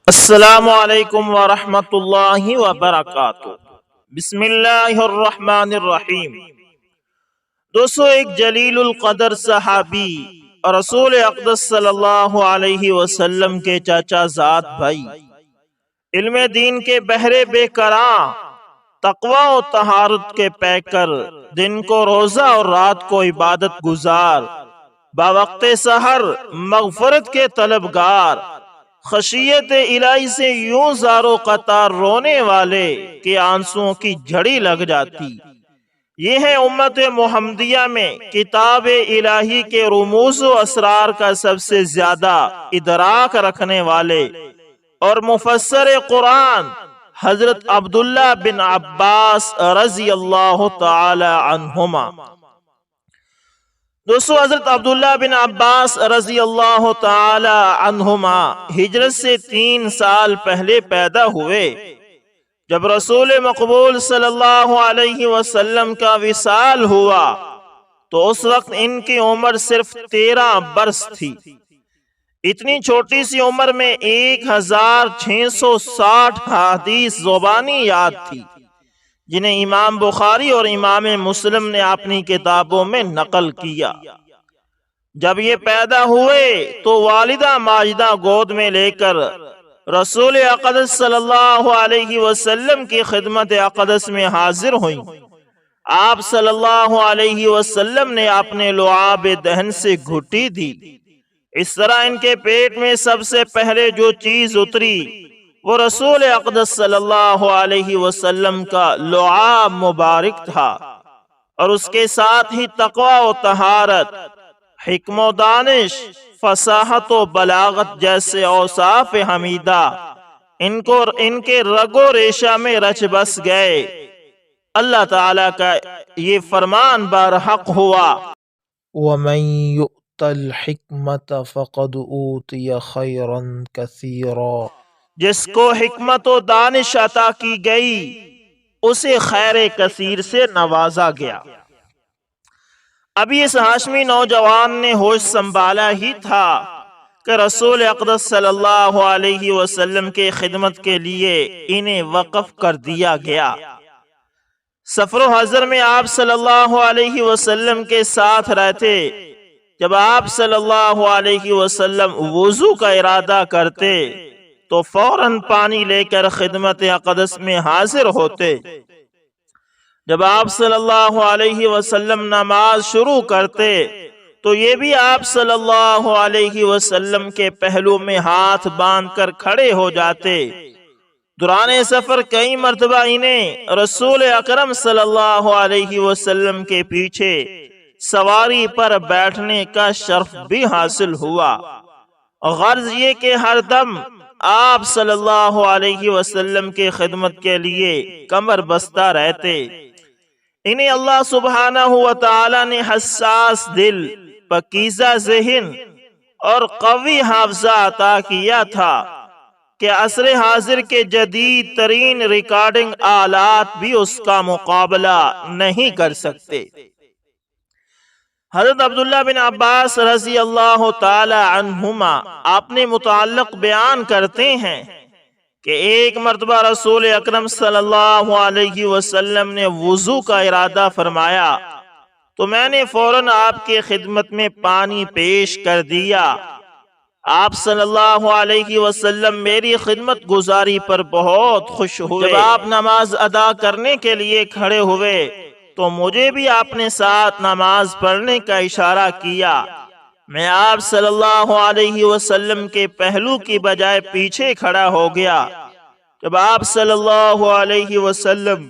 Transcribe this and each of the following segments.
السلام علیکم ورحمۃ اللہ وبرکاتہ۔ بسم اللہ الرحمن الرحیم۔ دوستو، ایک جلیل القدر صحابی اور رسول اقدس صلی اللہ علیہ وسلم کے چاچا زاد بھائی، علم دین کے بہرے بے کراں، تقوی و طہارت کے پیکر، دن کو روزہ اور رات کو عبادت گزار، باوقت سحر مغفرت کے طلبگار، خشیت الہی سے یوں زارو قطار رونے والے کہ آنسوؤں کی جھڑی لگ جاتی۔ یہ ہے امت محمدیہ میں کتاب الہی کے رموز و اسرار کا سب سے زیادہ ادراک رکھنے والے اور مفسر قرآن حضرت عبداللہ بن عباس رضی اللہ تعالی عنہما۔ دوستو، حضرت عبداللہ بن عباس رضی اللہ تعالی عنہما ہجرت سے 3 سال پہلے پیدا ہوئے۔ جب رسول مقبول صلی اللہ علیہ وسلم کا وصال ہوا تو اس وقت ان کی عمر صرف 13 برس تھی۔ اتنی چھوٹی سی عمر میں 1660 حدیث زبانی یاد تھی، جنہیں امام بخاری اور امام مسلم نے اپنی کتابوں میں نقل کیا۔ جب یہ پیدا ہوئے تو والدہ ماجدہ گود میں لے کر رسول اقدس صلی اللہ علیہ وسلم کی خدمت اقدس میں حاضر ہوئیں۔ آپ صلی اللہ علیہ وسلم نے اپنے لعاب دہن سے گھٹی دی۔ اس طرح ان کے پیٹ میں سب سے پہلے جو چیز اتری وہ رسول اقدس صلی اللہ علیہ وسلم کا لعاب مبارک تھا، اور اس کے ساتھ ہی تقوی و طہارت، حکم و دانش، فصاحت و بلاغت جیسے اوصاف حمیدہ ان کے رگ و ریشہ میں رچ بس گئے۔ اللہ تعالیٰ کا یہ فرمان برحق ہوا، وَمَن يُؤْتَ الْحِكْمَةَ فَقَدْ أُوتِيَ خَيْرًا كَثِيرًا۔ جس کو حکمت و دانش عطا کی گئی اسے خیر کثیر سے نوازا گیا۔ ابھی اس ہاشمی نوجوان نے ہوش سنبھالا ہی تھا کہ رسول اقدس صلی اللہ علیہ وسلم کے خدمت کے لیے انہیں وقف کر دیا گیا۔ سفر و حضر میں آپ صلی اللہ علیہ وسلم کے ساتھ رہتے۔ جب آپ صلی اللہ علیہ وسلم وضو کا ارادہ کرتے تو فوراً پانی لے کر خدمت اقدس میں حاضر ہوتے۔ جب آپ صلی اللہ علیہ وسلم نماز شروع کرتے تو یہ بھی آپ صلی اللہ علیہ وسلم کے پہلو میں ہاتھ باندھ کر کھڑے ہو جاتے۔ دوران سفر کئی مرتبہ انہیں رسول اکرم صلی اللہ علیہ وسلم کے پیچھے سواری پر بیٹھنے کا شرف بھی حاصل ہوا۔ غرض یہ کہ ہر دم آپ صلی اللہ علیہ وسلم کے خدمت کے لیے کمر بستہ رہتے۔ انہیں اللہ سبحانہ و تعالی نے حساس دل، پاکیزہ ذہن اور قوی حافظہ عطا کیا تھا کہ عصر حاضر کے جدید ترین ریکارڈنگ آلات بھی اس کا مقابلہ نہیں کر سکتے۔ حضرت عبداللہ بن عباس رضی اللہ تعالی عنہما اپنے متعلق بیان کرتے ہیں کہ ایک مرتبہ رسول اکرم صلی اللہ علیہ وسلم نے وضو کا ارادہ فرمایا تو میں نے فوراً آپ کی خدمت میں پانی پیش کر دیا۔ آپ صلی اللہ علیہ وسلم میری خدمت گزاری پر بہت خوش ہوئے۔ جب آپ نماز ادا کرنے کے لیے کھڑے ہوئے تو مجھے بھی آپ نے ساتھ نماز پڑھنے کا اشارہ کیا۔ میں آپ صلی اللہ علیہ وسلم کے پہلو کی بجائے پیچھے کھڑا ہو گیا۔ جب آپ صلی اللہ علیہ وسلم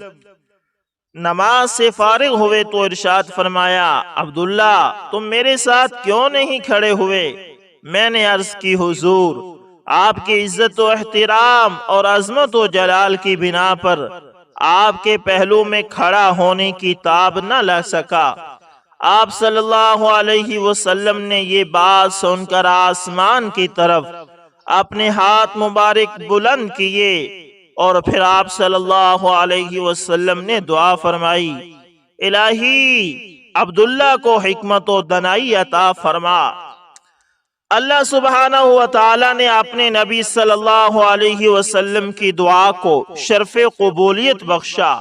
نماز سے فارغ ہوئے تو ارشاد فرمایا، عبداللہ تم میرے ساتھ کیوں نہیں کھڑے ہوئے؟ میں نے عرض کی، حضور آپ کی عزت و احترام اور عظمت و جلال کی بنا پر آپ کے پہلو میں کھڑا ہونے کی تاب نہ لگ سکا۔ آپ صلی اللہ علیہ وسلم نے یہ بات سن کر آسمان کی طرف اپنے ہاتھ مبارک بلند کیے اور پھر آپ صلی اللہ علیہ وسلم نے دعا فرمائی، الہی عبداللہ کو حکمت و دانائی عطا فرما۔ اللہ سبحانہ و تعالی نے اپنے نبی صلی اللہ علیہ وسلم کی دعا کو شرف قبولیت بخشا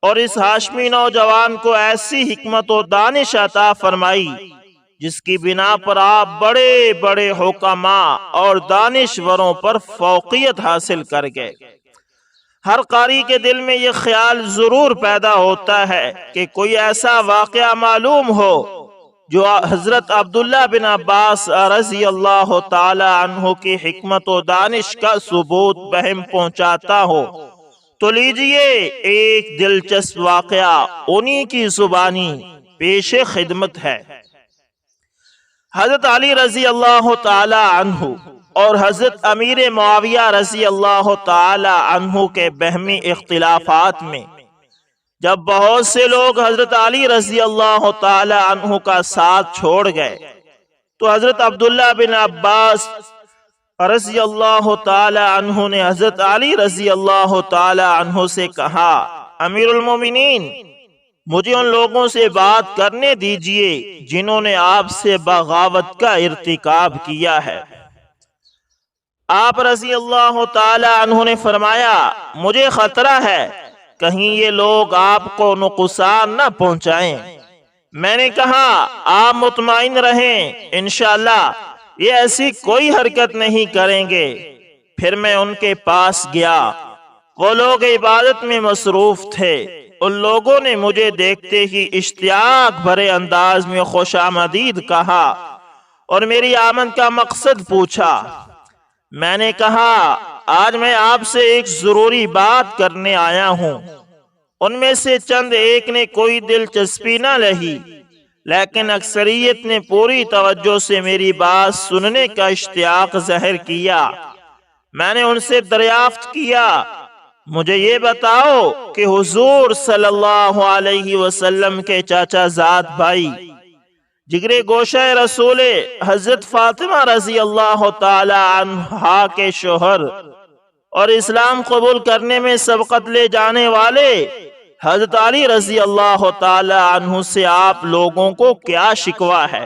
اور اس ہاشمی نوجوان کو ایسی حکمت و دانش عطا فرمائی جس کی بنا پر آپ بڑے بڑے حکماء اور دانشوروں پر فوقیت حاصل کر گئے۔ ہر قاری کے دل میں یہ خیال ضرور پیدا ہوتا ہے کہ کوئی ایسا واقعہ معلوم ہو جو حضرت عبداللہ بن عباس رضی اللہ تعالی عنہ کی حکمت و دانش کا ثبوت بہم پہنچاتا ہو۔ تو لیجئے ایک دلچسپ واقعہ انہی کی زبانی پیش خدمت ہے۔ حضرت علی رضی اللہ تعالی عنہ اور حضرت امیر معاویہ رضی اللہ تعالی عنہ کے بہمی اختلافات میں جب بہت سے لوگ حضرت علی رضی اللہ تعالی عنہ کا ساتھ چھوڑ گئے تو حضرت عبداللہ بن عباس رضی اللہ تعالی عنہ نے حضرت علی رضی اللہ تعالی عنہ سے کہا، امیر المومنین، مجھے ان لوگوں سے بات کرنے دیجئے جنہوں نے آپ سے بغاوت کا ارتکاب کیا ہے۔ آپ رضی اللہ تعالی عنہ نے فرمایا، مجھے خطرہ ہے کہیں یہ لوگ آپ کو نقصان نہ پہنچائیں۔ میں نے کہا، آپ مطمئن رہیں، انشاءاللہ یہ ایسی کوئی حرکت نہیں کریں گے۔ پھر میں ان کے پاس گیا، وہ لوگ عبادت میں مصروف تھے۔ ان لوگوں نے مجھے دیکھتے ہی اشتیاق بھرے انداز میں خوش آمدید کہا اور میری آمد کا مقصد پوچھا۔ میں نے کہا، آج میں آپ سے ایک ضروری بات کرنے آیا ہوں۔ ان میں سے چند ایک نے کوئی دلچسپی نہ لہی، لیکن اکثریت نے پوری توجہ سے میری بات سننے کا اشتیاق ظاہر کیا۔ میں نے ان سے دریافت کیا، مجھے یہ بتاؤ کہ حضور صلی اللہ علیہ وسلم کے چاچا زاد بھائی جگرے گوشہ رسول حضرت فاطمہ رضی اللہ تعالی عنہا کے شوہر اور اسلام قبول کرنے میں سبقت لے جانے والے حضرت علی رضی اللہ تعالی عنہ سے آپ لوگوں کو کیا شکوہ ہے؟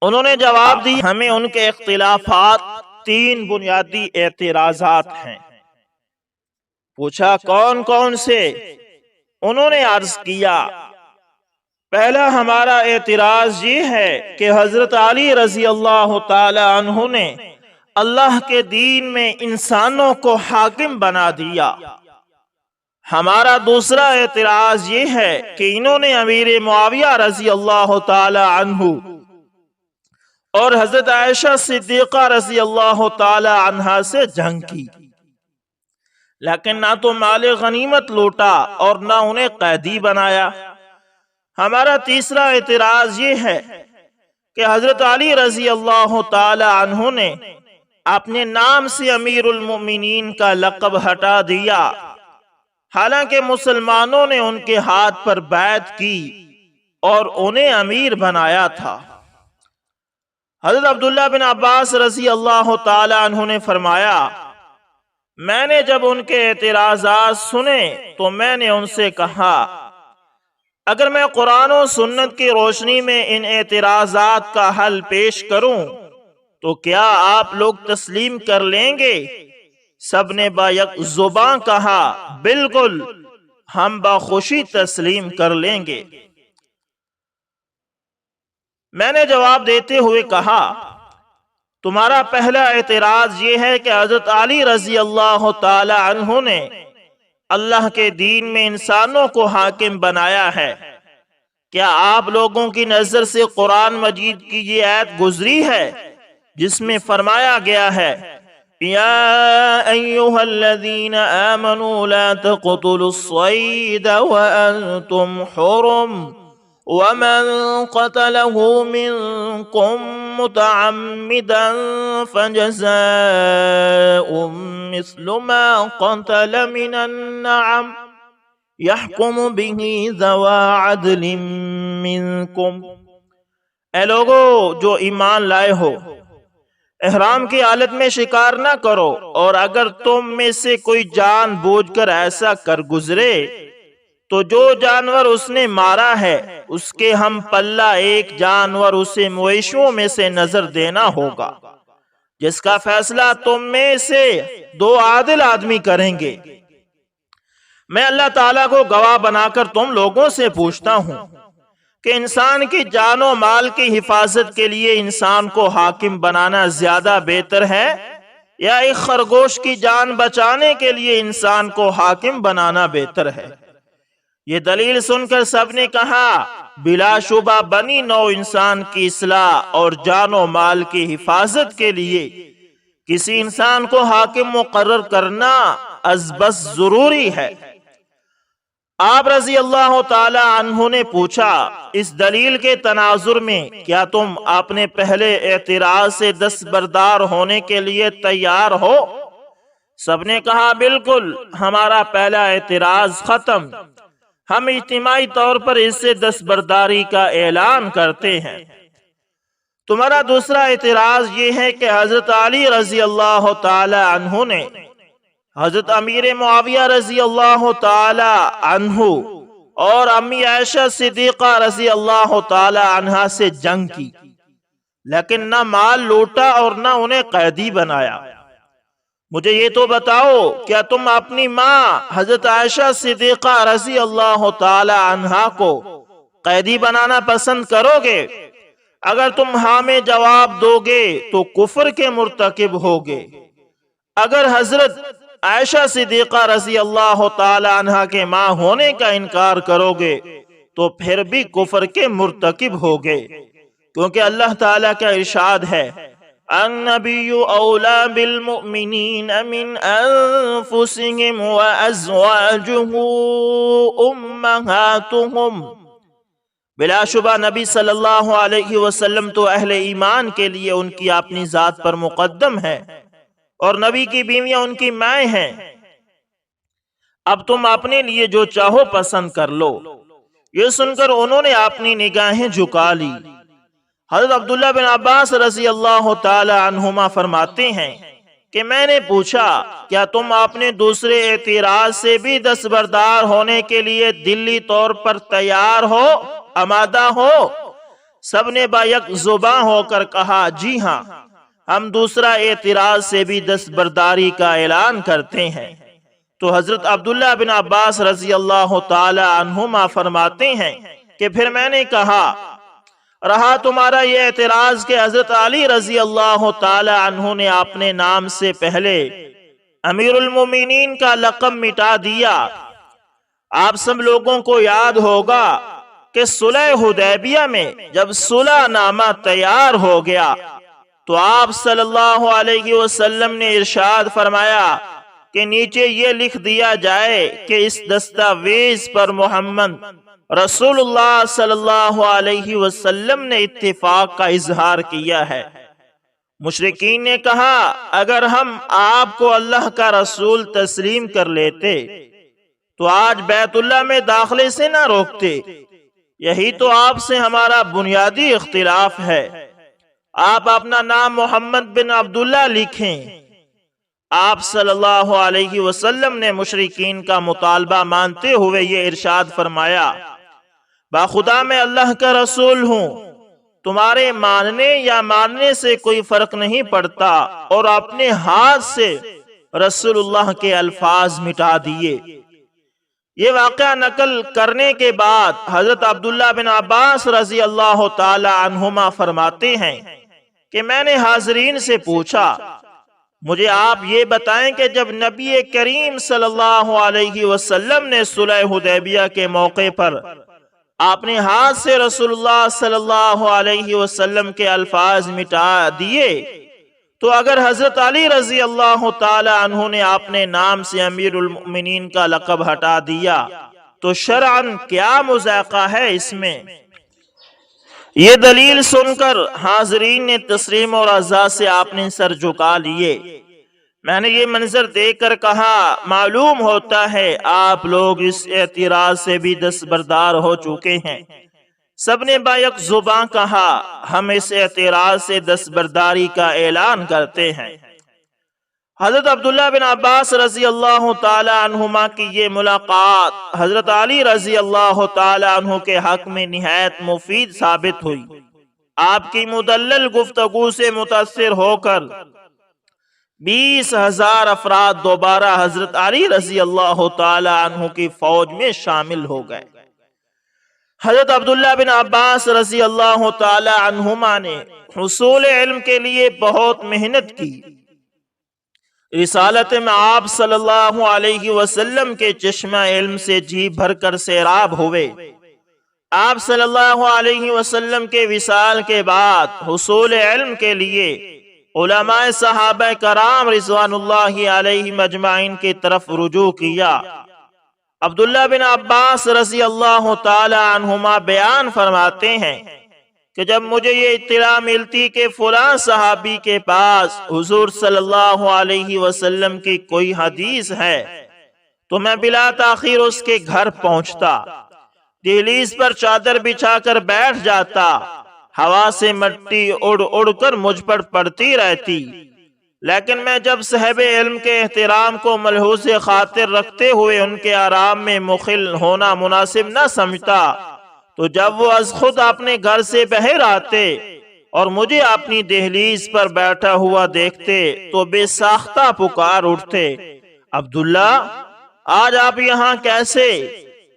انہوں نے جواب دی، ہمیں ان کے اختلافات 3 بنیادی اعتراضات ہیں۔ پوچھا، کون کون سے؟ انہوں نے عرض کیا، پہلا ہمارا اعتراض یہ ہے کہ حضرت علی رضی اللہ تعالی عنہ نے اللہ کے دین میں انسانوں کو حاکم بنا دیا۔ ہمارا دوسرا اعتراض یہ ہے کہ انہوں نے امیر معاویہ رضی اللہ تعالی عنہ اور حضرت عائشہ صدیقہ رضی اللہ تعالی عنہا سے جنگ کی، لیکن نہ تو مال غنیمت لوٹا اور نہ انہیں قیدی بنایا۔ ہمارا تیسرا اعتراض یہ ہے کہ حضرت علی رضی اللہ تعالی عنہ نے اپنے نام سے امیر المؤمنین کا لقب ہٹا دیا، حالانکہ مسلمانوں نے ان کے ہاتھ پر بیعت کی اور انہیں امیر بنایا تھا۔ حضرت عبداللہ بن عباس رضی اللہ تعالی عنہ نے فرمایا، میں نے جب ان کے اعتراضات سنے تو میں نے ان سے کہا، اگر میں قرآن و سنت کی روشنی میں ان اعتراضات کا حل پیش کروں تو کیا آپ لوگ تسلیم کر لیں گے؟ سب نے با یک زباں کہا، بالکل، ہم بخوشی تسلیم کر لیں گے۔ میں نے جواب دیتے ہوئے کہا، تمہارا پہلا اعتراض یہ ہے کہ حضرت علی رضی اللہ تعالی عنہ نے اللہ کے دین میں انسانوں کو حاکم بنایا ہے۔ کیا آپ لوگوں کی نظر سے قرآن مجید کی یہ آیت گزری ہے جس میں فرمایا گیا ہے، یا ایہا الذین آمنوا لا تقتلوا الصید وانتم حرم ومن قتله منكم متعمدا فجزاء مثل ما قتل من النعم يحكم به ذوى عدل منكم۔ اے لوگو جو ایمان لائے ہو، احرام کی حالت میں شکار نہ کرو، اور اگر تم میں سے کوئی جان بوجھ کر ایسا کر گزرے تو جو جانور اس نے مارا ہے اس کے ہم پلہ ایک جانور اسے مویشیوں میں سے نظر دینا ہوگا، جس کا فیصلہ تم میں سے 2 عادل آدمی کریں گے۔ میں اللہ تعالیٰ کو گواہ بنا کر تم لوگوں سے پوچھتا ہوں کہ انسان کی جان و مال کی حفاظت کے لیے انسان کو حاکم بنانا زیادہ بہتر ہے یا ایک خرگوش کی جان بچانے کے لیے انسان کو حاکم بنانا بہتر ہے؟ یہ دلیل سن کر سب نے کہا، بلا شبہ بنی نوع انسان کی اصلاح اور جان و مال کی حفاظت کے لیے کسی انسان کو حاکم مقرر کرنا از بس ضروری ہے۔ آپ رضی اللہ تعالی عنہ نے پوچھا، اس دلیل کے تناظر میں کیا تم اپنے پہلے اعتراض سے دستبردار ہونے کے لیے تیار ہو؟ سب نے کہا، بالکل، ہمارا پہلا اعتراض ختم، ہم اجتماعی طور پر اس سے دستبرداری کا اعلان کرتے ہیں۔ تمہارا دوسرا اعتراض یہ ہے کہ حضرت علی رضی اللہ تعالی عنہ نے حضرت امیر معاویہ رضی اللہ تعالی عنہ اور امی عائشہ صدیقہ رضی اللہ تعالی عنہا سے جنگ کی، لیکن نہ مال لوٹا اور نہ انہیں قیدی بنایا۔ مجھے یہ تو بتاؤ، کیا تم اپنی ماں حضرت عائشہ صدیقہ رضی اللہ تعالی عنہا کو قیدی بنانا پسند کرو گے؟ اگر تم ہاں میں جواب دو گے تو کفر کے مرتکب ہوگے، اگر حضرت عائشہ صدیقہ رضی اللہ تعالی عنہا کے ماں ہونے کا انکار کرو گے تو پھر بھی کفر کے مرتکب ہوگے، کیونکہ اللہ تعالیٰ کا ارشاد ہے، النبی اولا بالمؤمنین من انفسهم وازواجہ امہاتہم۔ بلا شبہ نبی صلی اللہ علیہ وسلم تو اہل ایمان کے لیے ان کی اپنی ذات پر مقدم ہے اور نبی کی بیویاں ان کی مائیں ہیں۔ اب تم اپنے لیے جو چاہو پسند کر لو۔ یہ سن کر انہوں نے اپنی نگاہیں جھکا لی۔ حضرت عبداللہ بن عباس رضی اللہ تعالی عنہما فرماتے ہیں کہ میں نے پوچھا، کیا تم اپنے دوسرے اعتراض سے بھی دستبردار ہونے کے لیے دلی طور پر تیار ہو، آمادہ ہو؟ سب نے با یک زباں ہو کر کہا، جی ہاں، ہم دوسرا اعتراض سے بھی دستبرداری کا اعلان کرتے ہیں۔ تو حضرت عبداللہ بن عباس رضی اللہ تعالی عنہما فرماتے ہیں کہ پھر میں نے کہا، رہا تمہارا یہ اعتراض کہ حضرت علی رضی اللہ تعالی عنہ نے اپنے نام سے پہلے امیر المومنین کا لقب مٹا دیا۔ آپ سب لوگوں کو یاد ہوگا کہ صلح حدیبیہ میں جب صلح نامہ تیار ہو گیا تو آپ صلی اللہ علیہ وسلم نے ارشاد فرمایا کہ نیچے یہ لکھ دیا جائے کہ اس دستاویز پر محمد رسول اللہ صلی اللہ علیہ وسلم نے اتفاق کا اظہار کیا ہے۔ مشرکین نے کہا، اگر ہم آپ کو اللہ کا رسول تسلیم کر لیتے تو آج بیت اللہ میں داخلے سے نہ روکتے، یہی تو آپ سے ہمارا بنیادی اختلاف ہے۔ آپ اپنا نام محمد بن عبداللہ لکھیں۔ آپ صلی اللہ علیہ وسلم نے مشرکین کا مطالبہ مانتے ہوئے یہ ارشاد فرمایا، باخدا میں اللہ کا رسول ہوں، تمہارے ماننے یا ماننے سے کوئی فرق نہیں پڑتا، اور اپنے ہاتھ سے رسول اللہ کے الفاظ مٹا دیے۔ یہ واقعہ نقل کرنے کے بعد حضرت عبداللہ بن عباس رضی اللہ تعالی عنہما فرماتے ہیں کہ میں نے حاضرین سے پوچھا، مجھے آپ یہ بتائیں کہ جب نبی کریم صلی اللہ علیہ وسلم نے صلح حدیبیہ کے موقع پر اپنے ہاتھ سے رسول اللہ صلی اللہ علیہ وسلم کے الفاظ مٹا دیے، تو اگر حضرت علی رضی اللہ تعالی عنہ نے اپنے نام سے امیر المؤمنین کا لقب ہٹا دیا تو شرعاً کیا مذائقہ ہے اس میں؟ یہ دلیل سن کر حاضرین نے تسلیم اور عزا سے اپنے سر جھکا لیے۔ میں نے یہ منظر دیکھ کر کہا، معلوم ہوتا ہے آپ لوگ اس اعتراض سے بھی دستبردار ہو چکے ہیں۔ سب نے بایک زباں کہا، ہم اس اعتراض سے دستبرداری کا اعلان کرتے ہیں۔ حضرت عبداللہ بن عباس رضی اللہ تعالی عنہما کی یہ ملاقات حضرت علی رضی اللہ تعالی عنہ کے حق میں نہایت مفید ثابت ہوئی۔ آپ کی مدلل گفتگو سے متاثر ہو کر 20,000 افراد دوبارہ حضرت علی رضی اللہ تعالی عنہ کی فوج میں شامل ہو گئے۔ حضرت عبداللہ بن عباس رضی اللہ تعالی عنہما نے حصول علم کے لیے بہت محنت کی۔ رسالت میں آپ صلی اللہ علیہ وسلم کے چشمہ علم سے جی بھر کر سیراب ہوئے۔ آپ صلی اللہ علیہ وسلم کے وصال کے بعد حصول علم کے لیے علماء صحابہ کرام رضوان اللہ علیہ مجمعین کی طرف رجوع کیا۔ عبداللہ بن عباس رضی اللہ تعالی عنہما بیان فرماتے ہیں کہ جب مجھے یہ اطلاع ملتی کہ فلاں صحابی کے پاس حضور صلی اللہ علیہ وسلم کی کوئی حدیث ہے تو میں بلا تاخیر اس کے گھر پہنچتا، دہلیز پر چادر بچھا کر بیٹھ جاتا، ہوا سے مٹی اڑ اڑ کر مجھ پر پڑتی رہتی، لیکن میں جب صاحب علم کے احترام کو ملحوظ خاطر رکھتے ہوئے ان کے آرام میں مخل ہونا مناسب نہ سمجھتا تو جب وہ از خود اپنے گھر سے باہر آتے اور مجھے اپنی دہلیز پر بیٹھا ہوا دیکھتے تو بے ساختہ پکار اٹھتے، عبداللہ آج آپ یہاں کیسے؟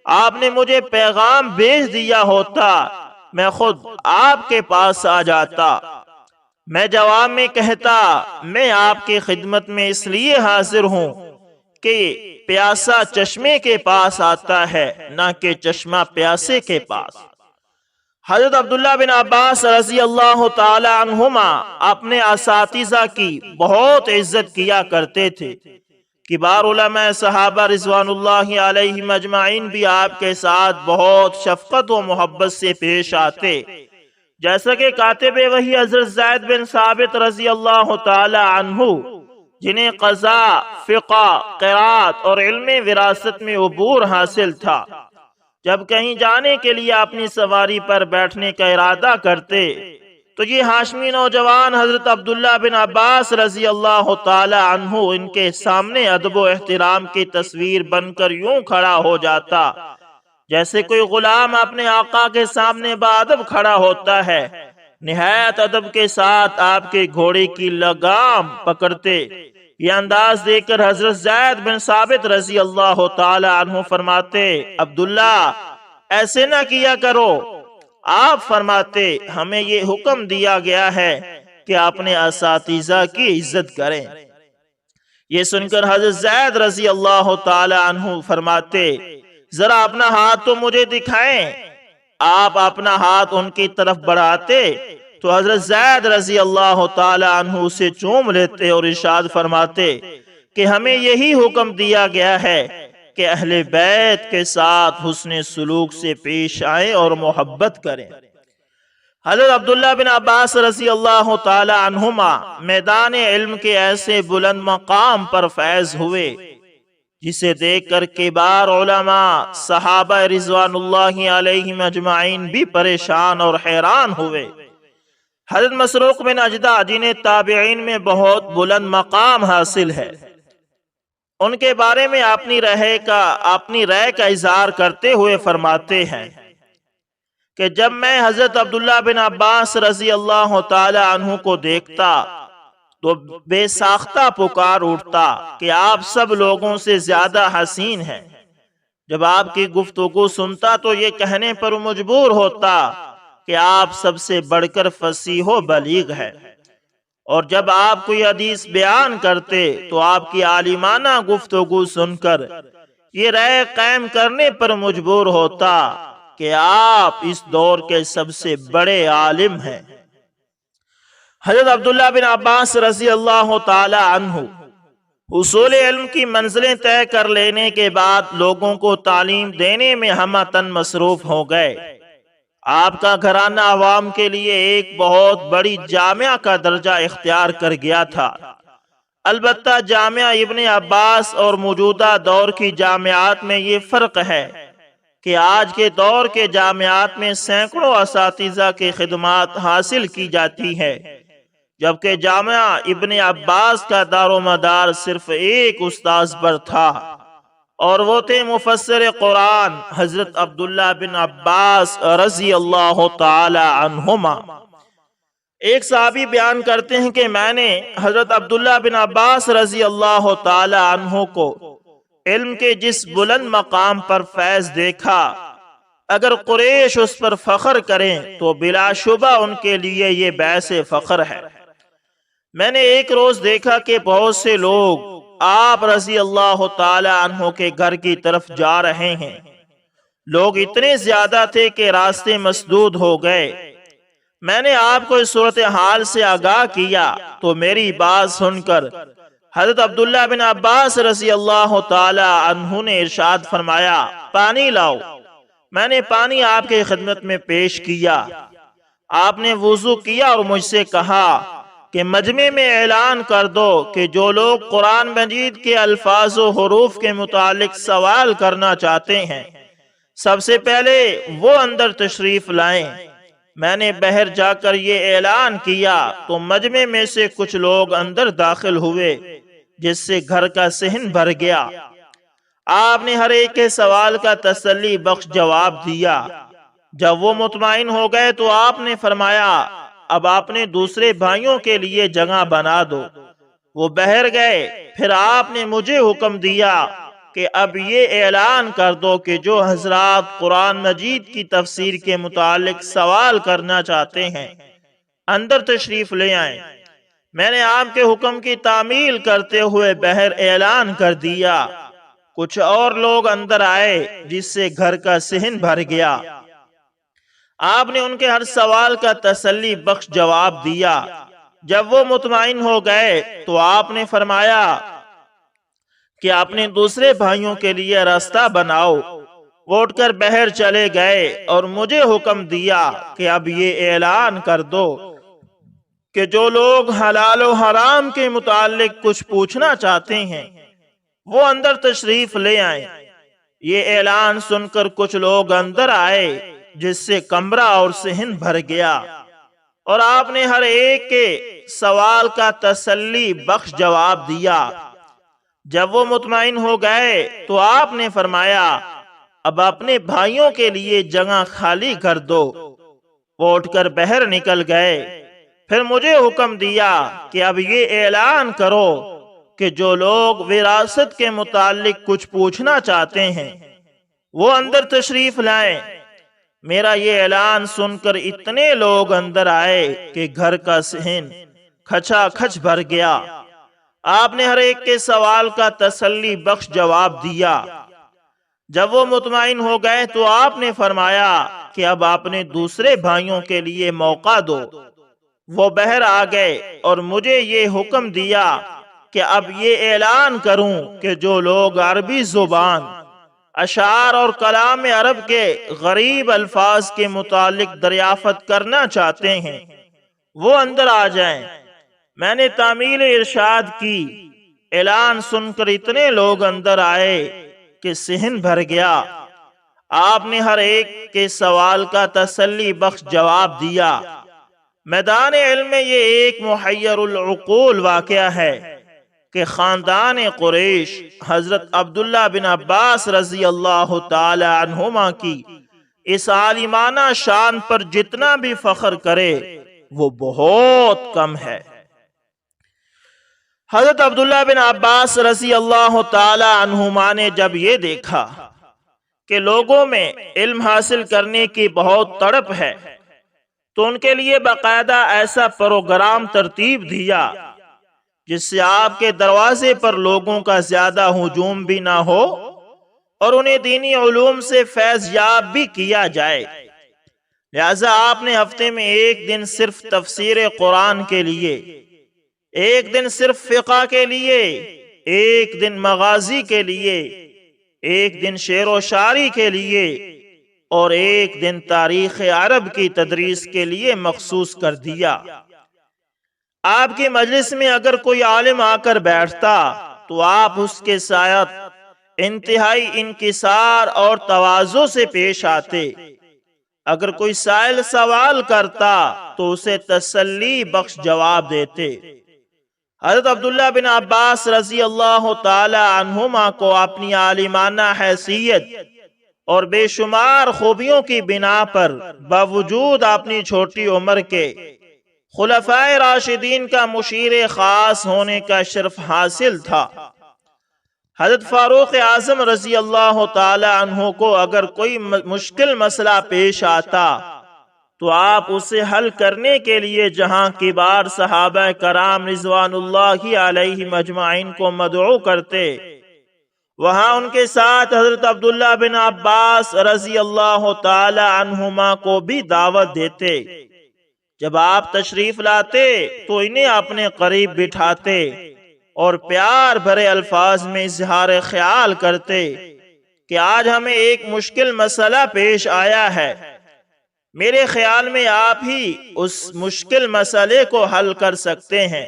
آپ نے مجھے پیغام بھیج دیا ہوتا، میں خود آپ کے پاس آ جاتا۔ میں جواب میں کہتا، میں آپ کی خدمت میں اس لیے حاضر ہوں کہ پیاسا چشمے کے پاس آتا ہے نہ کہ چشمہ پیاسے کے پاس۔ حضرت عبداللہ بن عباس رضی اللہ تعالی عنہما اپنے اساتذہ کی بہت عزت کیا کرتے تھے۔ کبار علماء صحابہ رضوان اللہ علیہ مجمعین بھی آپ کے ساتھ بہت شفقت و محبت سے پیش آتے، جیسا کہ کاتب وحی حضرت زید بن ثابت رضی اللہ تعالی عنہ، جنہیں قضاء، فقہ، قرات اور علم وراثت میں عبور حاصل تھا، جب کہیں جانے کے لیے اپنی سواری پر بیٹھنے کا ارادہ کرتے تو یہ ہاشمی نوجوان حضرت عبداللہ بن عباس رضی اللہ تعالی عنہ ان کے سامنے ادب و احترام کی تصویر بن کر یوں کھڑا ہو جاتا جیسے کوئی غلام اپنے آقا کے سامنے باادب کھڑا ہوتا ہے۔ نہایت ادب کے ساتھ آپ کے گھوڑے کی لگام پکڑتے۔ یہ انداز دیکھ کر حضرت زید بن ثابت رضی اللہ تعالی عنہ فرماتے، عبداللہ ایسے نہ کیا کرو۔ آپ فرماتے، ہمیں یہ حکم دیا گیا ہے کہ اپنے اساتذہ کی عزت کریں۔ یہ سن کر حضرت زید رضی اللہ تعالی عنہ فرماتے، ذرا اپنا ہاتھ تو مجھے دکھائیں۔ آپ اپنا ہاتھ ان کی طرف بڑھاتے تو حضرت زید رضی اللہ تعالی عنہ اسے چوم لیتے اور ارشاد فرماتے کہ ہمیں یہی حکم دیا گیا ہے کہ اہل بیت کے ساتھ حسن سلوک سے پیش آئیں اور محبت کریں۔ حضرت عبداللہ بن عباس رضی اللہ تعالی عنہما میدان علم کے ایسے بلند مقام پر فیض ہوئے جسے دیکھ کر کبار علماء صحابہ رضوان اللہ علیہ مجمعین بھی پریشان اور حیران ہوئے۔ حضرت مسروق بن اجدع جنہیں تابعین میں بہت بلند مقام حاصل ہے، ان کے بارے میں اپنی رائے کا اظہار کرتے ہوئے فرماتے ہیں کہ جب میں حضرت عبداللہ بن عباس رضی اللہ تعالی عنہ کو دیکھتا تو بے ساختہ پکار اٹھتا کہ آپ سب لوگوں سے زیادہ حسین ہیں۔ جب آپ کی گفتگو سنتا تو یہ کہنے پر مجبور ہوتا کہ آپ سب سے بڑھ کر فصیح و بلیغ ہے، اور جب آپ کوئی حدیث بیان کرتے تو آپ کی عالمانہ گفتگو سن کر یہ رائے قائم کرنے پر مجبور ہوتا کہ آپ اس دور کے سب سے بڑے عالم ہیں۔ حضرت عبداللہ بن عباس رضی اللہ تعالی عنہ حصول علم کی منزلیں طے کر لینے کے بعد لوگوں کو تعلیم دینے میں ہمہ تن مصروف ہو گئے۔ آپ کا گھرانہ عوام کے لیے ایک بہت بڑی جامعہ کا درجہ اختیار کر گیا تھا۔ البتہ جامعہ ابن عباس اور موجودہ دور کی جامعات میں یہ فرق ہے کہ آج کے دور کے جامعات میں سینکڑوں اساتذہ کی خدمات حاصل کی جاتی ہے، جبکہ جامعہ ابن عباس کا دار و مدار صرف ایک استاذ پر تھا، اور وہ تھے مفسر قرآن حضرت عبداللہ بن عباس رضی اللہ تعالی عنہما۔ ایک صحابی بیان کرتے ہیں کہ میں نے حضرت عبداللہ بن عباس رضی اللہ تعالی عنہ کو علم کے جس بلند مقام پر فیض دیکھا، اگر قریش اس پر فخر کریں تو بلا شبہ ان کے لیے یہ باعث فخر ہے۔ میں نے ایک روز دیکھا کہ بہت سے لوگ آپ رضی اللہ تعالی عنہ کے گھر کی طرف جا رہے ہیں۔ لوگ اتنے زیادہ تھے کہ راستے مسدود ہو گئے۔ میں نے آپ کو اس صورتحال سے آگاہ کیا تو میری بات سن کر حضرت عبداللہ بن عباس رضی اللہ تعالی عنہ نے ارشاد فرمایا، پانی لاؤ۔ میں نے پانی آپ کے خدمت میں پیش کیا۔ آپ نے وضو کیا اور مجھ سے کہا کہ مجمع میں اعلان کر دو کہ جو لوگ قرآن مجید کے الفاظ و حروف کے متعلق سوال کرنا چاہتے ہیں، سب سے پہلے وہ اندر تشریف لائیں۔ میں نے باہر جا کر یہ اعلان کیا تو مجمع میں سے کچھ لوگ اندر داخل ہوئے، جس سے گھر کا صحن بھر گیا۔ آپ نے ہر ایک کے سوال کا تسلی بخش جواب دیا۔ جب وہ مطمئن ہو گئے تو آپ نے فرمایا، اب آپ نے دوسرے بھائیوں کے لیے جگہ بنا دو۔ وہ باہر گئے۔ پھر آپ نے مجھے حکم دیا کہ اب یہ اعلان کر دو کہ جو حضرات قرآن مجید کی تفسیر کے متعلق سوال کرنا چاہتے ہیں، اندر تشریف لے آئیں۔ میں نے آپ کے حکم کی تعمیل کرتے ہوئے باہر اعلان کر دیا۔ کچھ اور لوگ اندر آئے، جس سے گھر کا صحن بھر گیا۔ آپ نے ان کے ہر سوال کا تسلی بخش جواب دیا۔ جب وہ مطمئن ہو گئے تو آپ نے فرمایا کہ اپنے دوسرے بھائیوں کے لیے راستہ بناؤ۔ وہ اٹھ کر باہر چلے گئے اور مجھے حکم دیا کہ اب یہ اعلان کر دو کہ جو لوگ حلال و حرام کے متعلق کچھ پوچھنا چاہتے ہیں، وہ اندر تشریف لے آئیں۔ یہ اعلان سن کر کچھ لوگ اندر آئے، جس سے کمرہ اور صحن بھر گیا، اور آپ نے ہر ایک کے سوال کا تسلی بخش جواب دیا۔ جب وہ مطمئن ہو گئے تو آپ نے فرمایا، اب اپنے بھائیوں کے لیے جگہ خالی کر دو۔ وہ اٹھ کر باہر نکل گئے۔ پھر مجھے حکم دیا کہ اب یہ اعلان کرو کہ جو لوگ وراثت کے متعلق کچھ پوچھنا چاہتے ہیں، وہ اندر تشریف لائیں۔ میرا یہ اعلان سن کر اتنے لوگ اندر آئے کہ گھر کا صحن کھچا کھچ بھر گیا۔ آپ نے ہر ایک کے سوال کا تسلی بخش جواب دیا۔ جب وہ مطمئن ہو گئے تو آپ نے فرمایا کہ اب آپ نے دوسرے بھائیوں کے لیے موقع دو۔ وہ باہر آ گئے اور مجھے یہ حکم دیا کہ اب یہ اعلان کروں کہ جو لوگ عربی زبان، اشعار اور کلام عرب کے غریب الفاظ کے متعلق دریافت کرنا چاہتے ہیں، وہ اندر آ جائیں۔ میں نے تعمیل ارشاد کی۔ اعلان سن کر اتنے لوگ اندر آئے کہ صحن بھر گیا۔ آپ نے ہر ایک کے سوال کا تسلی بخش جواب دیا۔ میدان علم میں یہ ایک محیر العقول واقعہ ہے کہ خاندان قریش حضرت عبداللہ بن عباس رضی اللہ تعالی عنہما کی اس عالمانہ شان پر جتنا بھی فخر کرے وہ بہت کم ہے۔ حضرت عبداللہ بن عباس رضی اللہ تعالی عنہما نے جب یہ دیکھا کہ لوگوں میں علم حاصل کرنے کی بہت تڑپ ہے تو ان کے لیے باقاعدہ ایسا پروگرام ترتیب دیا جس سے آپ کے دروازے پر لوگوں کا زیادہ ہجوم بھی نہ ہو اور انہیں دینی علوم سے فیض یاب بھی کیا جائے۔ لہذا آپ نے ہفتے میں ایک دن صرف تفسیر قرآن کے لیے، ایک دن صرف فقہ کے لیے، ایک دن مغازی کے لیے، ایک دن شعر و شاعری کے لیے اور ایک دن تاریخ عرب کی تدریس کے لیے مخصوص کر دیا۔ آپ کی مجلس میں اگر کوئی عالم آ کر بیٹھتا تو آپ اس کے ساتھ انتہائی انکسار اور تواضع سے پیش آتے۔ اگر کوئی سائل سوال کرتا تو تو اسے تسلی بخش جواب دیتے۔ حضرت عبداللہ بن عباس رضی اللہ تعالی عنہما کو اپنی عالمانہ حیثیت اور بے شمار خوبیوں کی بنا پر باوجود اپنی چھوٹی عمر کے خلفائے راشدین کا مشیر خاص ہونے کا شرف حاصل تھا۔ حضرت فاروق اعظم رضی اللہ تعالی عنہ کو اگر کوئی مشکل مسئلہ پیش آتا تو آپ اسے حل کرنے کے لیے جہاں کبار صحابہ کرام رضوان اللہ علیہ مجمعین کو مدعو کرتے، وہاں ان کے ساتھ حضرت عبداللہ بن عباس رضی اللہ تعالی عنہما کو بھی دعوت دیتے۔ جب آپ تشریف لاتے تو انہیں اپنے قریب بٹھاتے اور پیار بھرے الفاظ میں اظہار خیال کرتے کہ آج ہمیں ایک مشکل مسئلہ پیش آیا ہے، میرے خیال میں آپ ہی اس مشکل مسئلے کو حل کر سکتے ہیں۔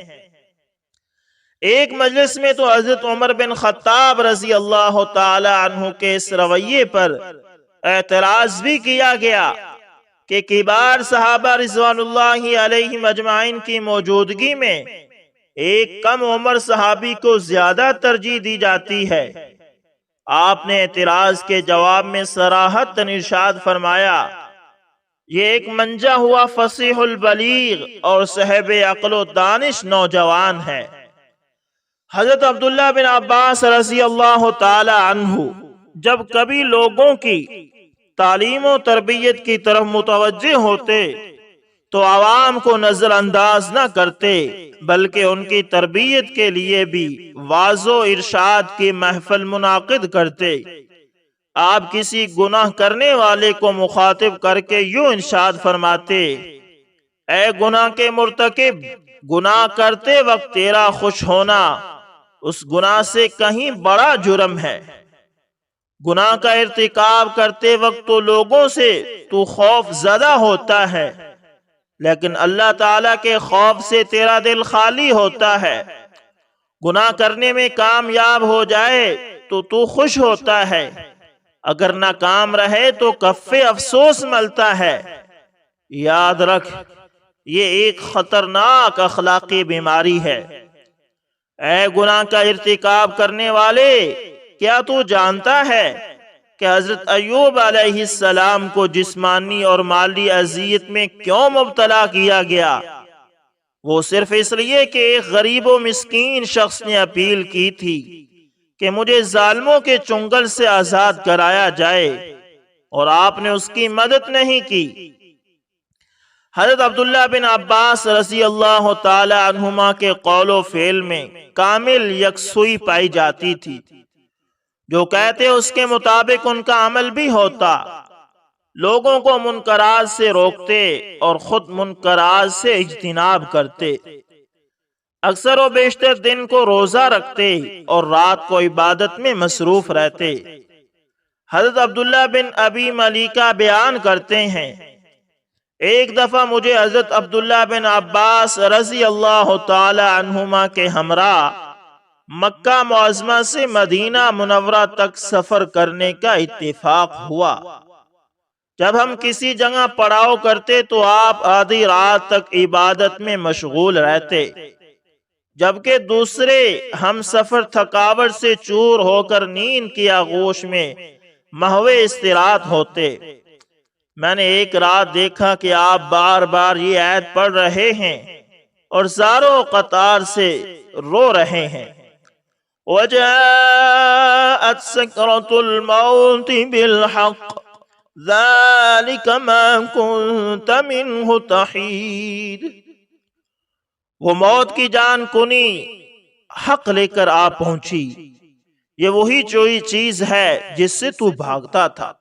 ایک مجلس میں تو حضرت عمر بن خطاب رضی اللہ تعالی عنہ کے اس رویے پر اعتراض بھی کیا گیا کہ کبار صحابہ رضوان اللہ علیہ مجمعین کی موجودگی میں ایک کم عمر صحابی کو زیادہ ترجیح دی جاتی ہے۔ آپ نے اعتراض کے جواب میں صراحتاً ارشاد فرمایا، یہ ایک منجا ہوا فصیح البلیغ اور صاحب عقل و دانش نوجوان ہے۔ حضرت عبداللہ بن عباس رضی اللہ تعالی عنہ جب کبھی لوگوں کی تعلیم و تربیت کی طرف متوجہ ہوتے تو عوام کو نظر انداز نہ کرتے، بلکہ ان کی تربیت کے لیے بھی واعظ و ارشاد کی محفل منعقد کرتے۔ آپ کسی گناہ کرنے والے کو مخاطب کر کے یوں ارشاد فرماتے، اے گناہ کے مرتکب، گناہ کرتے وقت تیرا خوش ہونا اس گناہ سے کہیں بڑا جرم ہے۔ گناہ کا ارتکاب کرتے وقت تو لوگوں سے تو خوف زدہ ہوتا ہے، لیکن اللہ تعالیٰ کے خوف سے تیرا دل خالی ہوتا ہے۔ گناہ کرنے میں کامیاب ہو جائے تو خوش ہوتا ہے، اگر ناکام رہے تو کف افسوس ملتا ہے۔ یاد رکھ، یہ ایک خطرناک اخلاقی بیماری ہے۔ اے گناہ کا ارتکاب کرنے والے، کیا تو جانتا ہے کہ حضرت ایوب علیہ السلام کو جسمانی اور مالی اذیت میں کیوں مبتلا کیا گیا؟ وہ صرف اس لیے کہ ایک غریب و مسکین شخص نے اپیل کی تھی کہ مجھے ظالموں کے چنگل سے آزاد کرایا جائے، اور آپ نے اس کی مدد نہیں کی۔ حضرت عبداللہ بن عباس رضی اللہ تعالی عنہما کے قول و فعل میں کامل یکسوئی پائی جاتی تھی۔ جو کہتے اس کے مطابق ان کا عمل بھی ہوتا۔ لوگوں کو منکرات سے روکتے اور خود منکرات سے اجتناب کرتے۔ اکثر و بیشتر دن کو روزہ رکھتے اور رات کو عبادت میں مصروف رہتے۔ حضرت عبداللہ بن ابی ملیکہ بیان کرتے ہیں، ایک دفعہ مجھے حضرت عبداللہ بن عباس رضی اللہ تعالی عنہما کے ہمراہ مکہ معظمہ سے مدینہ منورہ تک سفر کرنے کا اتفاق ہوا۔ جب ہم کسی جگہ پڑاؤ کرتے تو آپ آدھی رات تک عبادت میں مشغول رہتے، جبکہ دوسرے ہم سفر تھکاوٹ سے چور ہو کر نیند کی آغوش میں محو استراحت ہوتے۔ میں نے ایک رات دیکھا کہ آپ بار بار یہ آیت پڑھ رہے ہیں اور زاروں قطار سے رو رہے ہیں، وَجَاءَتْ سَكْرَةُ الْمَوْتِ بِالْحَقِّ ذَلِكَ مَا كُنْتَ مِنْهُ تَحِيدُ۔ وہ موت کی جان کنی حق لے کر آ پہنچی، یہ وہی چیز ہے جس سے تو بھاگتا تھا۔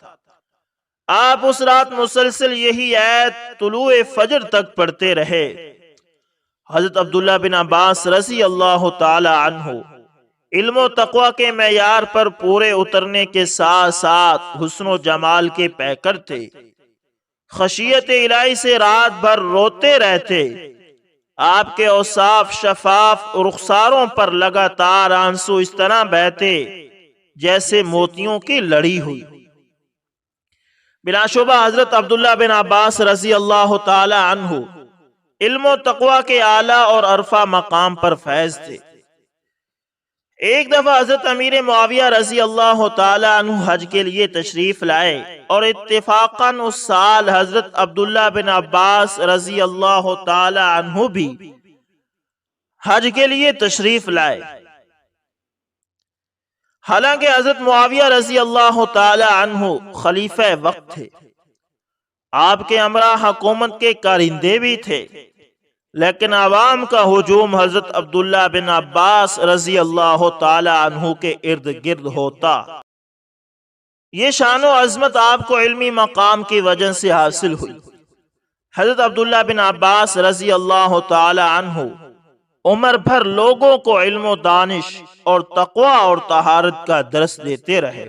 آپ اس رات مسلسل یہی آیت طلوع فجر تک پڑھتے رہے۔ حضرت عبداللہ بن عباس رضی اللہ تعالی عنہ علم و تقوی کے معیار پر پورے اترنے کے ساتھ ساتھ حسن و جمال کے پیکر تھے۔ خشیت الہی سے رات بھر روتے رہتے۔ آپ کے اوصاف شفاف رخساروں پر لگاتار آنسو اس طرح بہتے جیسے موتیوں کی لڑی ہوئی۔ بلا شبہ حضرت عبداللہ بن عباس رضی اللہ تعالی عنہ علم و تقوی کے اعلیٰ اور عرفہ مقام پر فیض تھے۔ ایک دفعہ حضرت امیر معاویہ رضی اللہ تعالی عنہ حج کے لیے تشریف لائے اور اتفاقاً اس سال حضرت عبداللہ بن عباس رضی اللہ تعالی عنہ بھی حج کے لیے تشریف لائے۔ حالانکہ حضرت معاویہ رضی اللہ تعالی عنہ خلیفہ وقت تھے، آپ کے امراء حکومت کے کارندے بھی تھے، لیکن عوام کا ہجوم حضرت عبداللہ بن عباس رضی اللہ تعالی عنہ کے ارد گرد ہوتا۔ یہ شان و عظمت آپ کو علمی مقام کی وجہ سے حاصل ہوئی۔ حضرت عبداللہ بن عباس رضی اللہ تعالی عنہ عمر بھر لوگوں کو علم و دانش اور تقوی اور طہارت کا درس دیتے رہے،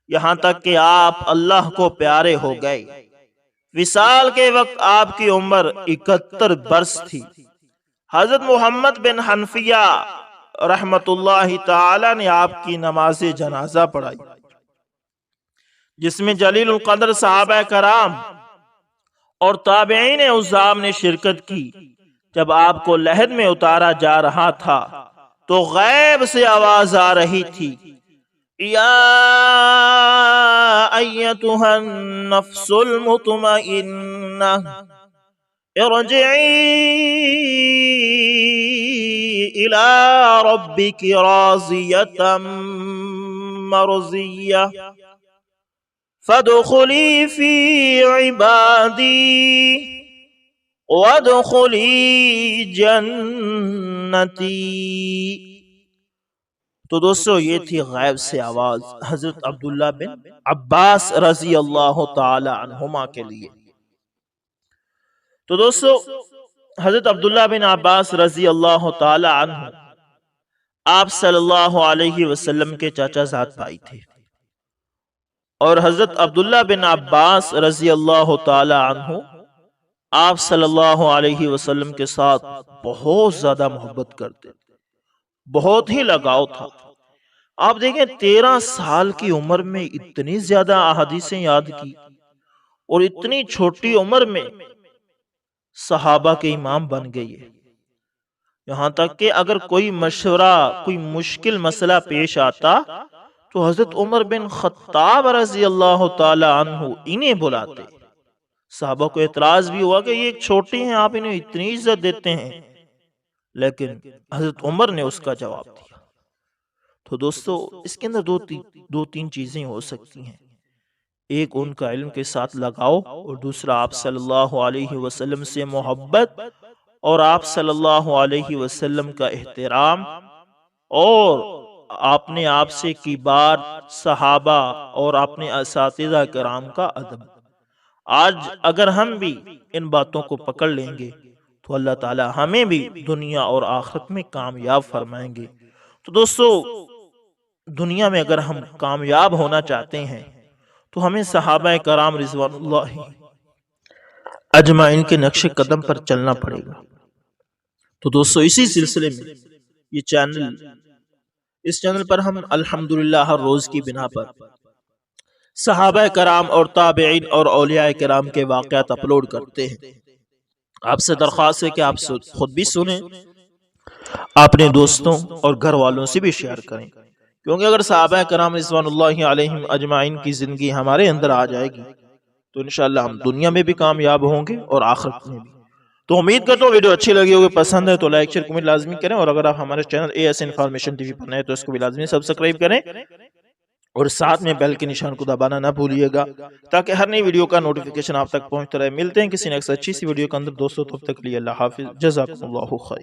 یہاں تک کہ آپ اللہ کو پیارے ہو گئے۔ وصال کے وقت آپ کی عمر 71 برس تھی۔ حضرت محمد بن حنفیہ رحمت اللہ تعالی نے آپ کی نماز جنازہ پڑھائی، جس میں جلیل القدر صحابہ کرام اور تابعین عظام نے شرکت کی۔ جب آپ کو لحد میں اتارا جا رہا تھا تو غیب سے آواز آ رہی تھی، یا ایتها النفس المطمئنہ ارجعی الی ربک راضیۃ مرضیہ فادخلی فی عبادی وادخلی جنتی۔ تو دوستو یہ تھی غیب سے آواز حضرت عبداللہ بن عباس رضی اللہ تعالی عنہما کے لیے۔ تو دوستو حضرت عبداللہ بن عباس رضی اللہ تعالی عنہ آپ صلی اللہ علیہ وسلم کے چاچا زاد بھائی تھے، اور حضرت عبداللہ بن عباس رضی اللہ تعالی عنہ آپ صلی اللہ علیہ وسلم کے ساتھ بہت زیادہ محبت کرتے، بہت ہی لگاؤ تھا۔ آپ دیکھیں 13 سال کی عمر میں اتنی زیادہ احادیثیں یاد کی، اور اتنی چھوٹی عمر میں صحابہ کے امام بن گئی ہے۔ یہاں تک کہ اگر کوئی مشورہ، کوئی مشکل مسئلہ پیش آتا تو حضرت عمر بن خطاب رضی اللہ تعالی عنہ انہیں بلاتے۔ صحابہ کو اعتراض بھی ہوا کہ یہ ایک چھوٹی ہیں، آپ انہیں اتنی عزت دیتے ہیں، لیکن حضرت عمر نے اس کا جواب دیا۔ تو دوستو اس کے اندر دو تین چیزیں ہو سکتی ہیں، ایک ان کا علم کے ساتھ لگاؤ، اور دوسرا آپ صلی اللہ علیہ وسلم سے محبت اور آپ صلی اللہ علیہ وسلم کا احترام، اور آپ نے آپ سے کبار صحابہ اور اپنے اساتذہ کرام کا ادب۔ آج اگر ہم بھی ان باتوں کو پکڑ لیں گے تو اللہ تعالی ہمیں بھی دنیا اور آخرت میں کامیاب فرمائیں گے۔ تو دوستو دنیا میں اگر ہم کامیاب ہونا چاہتے ہیں تو ہمیں صحابہ کرام رضوان اللہ اجمعین کے نقش قدم پر چلنا پڑے گا۔ تو دوستو اسی سلسلے میں اس چینل پر ہم الحمدللہ ہر روز کی بنا پر صحابہ کرام اور تابعین اور اولیاء کرام کے واقعات اپلوڈ کرتے ہیں۔ آپ سے درخواست ہے کہ آپ خود بھی سنیں، اپنے دوستوں اور گھر والوں سے بھی شیئر کریں، کیونکہ اگر صحابہ کرام رضوان اللہ علیہم اجمعین کی زندگی ہمارے اندر آ جائے گی تو انشاءاللہ ہم دنیا میں بھی کامیاب ہوں گے اور آخرت میں بھی۔ تو امید کرتا ہوں ویڈیو اچھی لگی ہوگی، پسند ہے تو لائک شیئر کمنٹ لازمی کریں، اور اگر آپ ہمارے چینل AS انفارمیشن TV پر نئے تو اس کو بھی لازمی سبسکرائب کریں، اور ساتھ میں بیل کے نشان کو دبانا نہ بھولیے گا تاکہ ہر نئی ویڈیو کا نوٹیفیکیشن آپ تک پہنچتا رہے۔ ملتے ہیں کسی نیکسٹ اچھی سی ویڈیو کے اندر دوستو، تب تک لیے اللہ حافظ، جزاکم اللہ خیر۔